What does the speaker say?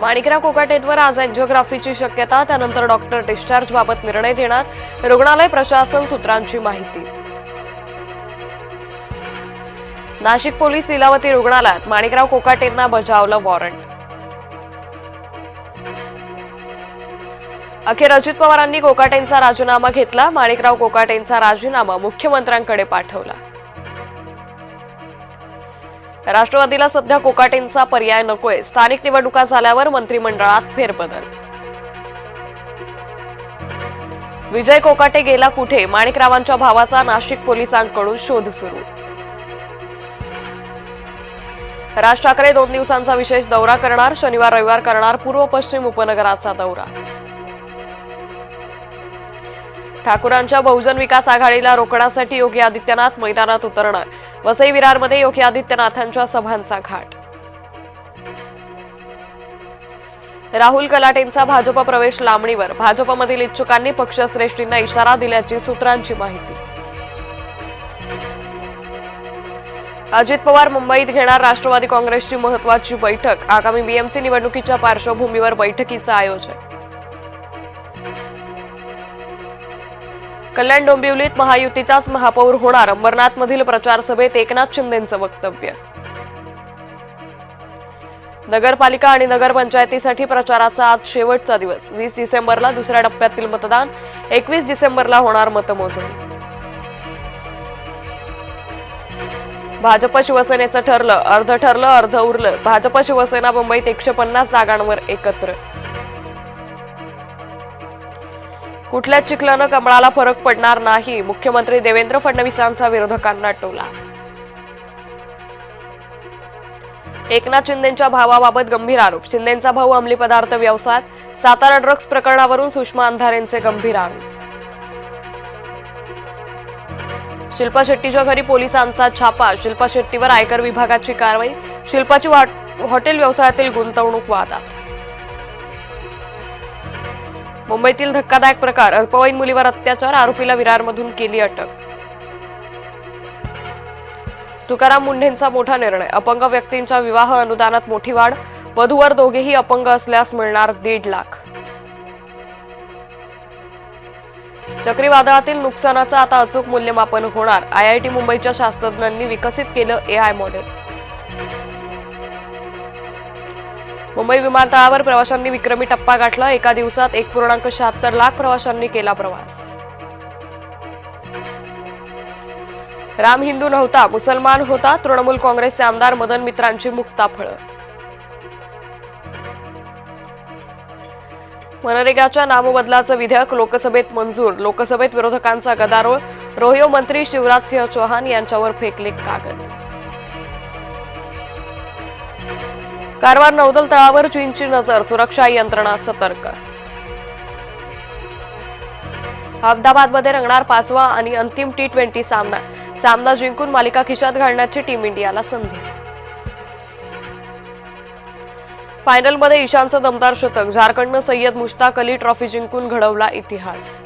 माणिकराव कोकाटेंवर आज एंजिओग्राफीची शक्यता, त्यानंतर डॉक्टर डिस्चार्ज बाबत निर्णय देणार, रुग्णालय प्रशासन सूत्रांची माहिती। नाशिक पोलीस लीलावती रुग्णालयात माणिकराव कोकाटेंना बजावलं वॉरंट। अखेर अजित पवारांनी कोकाटेंचा राजीनामा घेतला, माणिकराव कोकाटेंचा राजीनामा मुख्यमंत्र्यांकडे पाठवला। राष्ट्रवादीला सध्या कोकाटेंचा पर्याय नकोय, स्थानिक निवडणुका झाल्यावर मंत्रिमंडळात फेरबदल। विजय कोकाटे गेला कुठे, माणिकरावांच्या भावाचा नाशिक पोलिसांकडून शोध सुरू। राज ठाकरे 2 दिवसांचा विशेष दौरा करणार, शनिवार रविवार करणार पूर्व पश्चिम उपनगराचा दौरा। ठाकूरांच्या बहुजन विकास आघाडीला रोखण्यासाठी योगी आदित्यनाथ मैदानात उतरणार, वसई विरारमध्ये योगी आदित्यनाथांच्या सभांचा घाट। राहुल कलाटेंचा भाजप प्रवेश लांबणीवर, भाजपमधील इच्छुकांनी पक्षश्रेष्ठींना इशारा दिल्याची सूत्रांची माहिती। अजित पवार मुंबईत घेणार राष्ट्रवादी काँग्रेसची महत्त्वाची बैठक, आगामी बीएमसी निवडणुकीच्या पार्श्वभूमीवर बैठकीचं आयोजन। कल्याण डोंबिवलीत महायुतीचाच महापौर होणार, अंबरनाथमधील प्रचार सभेत एकनाथ शिंदेंचं वक्तव्य। नगरपालिका आणि नगरपंचायतीसाठी प्रचाराचा आज शेवटचा दिवस, 20 डिसेंबरला दुसऱ्या टप्प्यातील मतदान, 21 डिसेंबरला होणार मतमोजणी। भाजप शिवसेनेचं ठरलं, अर्ध उरलं, भाजप शिवसेना मुंबईत 150 जागांवर एकत्र। कुठल्याच चिखलानं कमळाला फरक पडणार नाही, मुख्यमंत्री देवेंद्र फडणवीसांचा विरोधकांना टोला। एकनाथ शिंदेंच्या भावाबाबत गंभीर आरोप, शिंदेंचा भाऊ अंमली पदार्थ व्यवसायात, सातारा ड्रग्ज प्रकरणावरून सुषमा अंधारेंचे गंभीर आरोप। शिल्पा शेट्टीच्या घरी पोलिसांचा छापा, शिल्पा शेट्टीवर आयकर विभागाची कारवाई, शिल्पाची हॉटेल व्यवसायातील गुंतवणूक वादात। मुंबईतील धक्कादायक प्रकार, अल्पवयीन मुलीवर अत्याचार, आरोपीला विरारमधून केली अटक। तुकाराम मुंढेंचा मोठा निर्णय, अपंग व्यक्तींच्या विवाह अनुदानात मोठी वाढ, वधूवर दोघेही अपंग असल्यास मिळणार 1.5 लाख। चक्रीवादळातील नुकसानाचं आता अचूक मूल्यमापन होणार, आयआयटी मुंबईच्या शास्त्रज्ञांनी विकसित केलं एआय मॉडेल। मुंबई विमानतळावर प्रवाशांनी विक्रमी टप्पा गाठला, एका दिवसात 1.76 लाख प्रवाशांनी केला प्रवास। राम हिंदू नव्हता, मुसलमान होता, तृणमूल काँग्रेसचे आमदार मदन मित्रांची मुक्ताफळं। मनरेगाच्या नामबदलाचं विधेयक लोकसभेत मंजूर, लोकसभेत विरोधकांचा गदारोळ, रोहियो मंत्री शिवराज सिंह चौहान यांच्यावर फेकले कागद। कारवार नौदल तळावर चीनची नजर, सुरक्षा यंत्रणा सतर्क। अहमदाबादमध्ये रंगणार 5वा आणि अंतिम T20 सामना जिंकून मालिका खिशात घालण्याची टीम इंडियाला संधी। फायनलमध्ये ईशानचं दमदार शतक, झारखंडनं सय्यद मुश्ताक अली ट्रॉफी जिंकून घडवला इतिहास।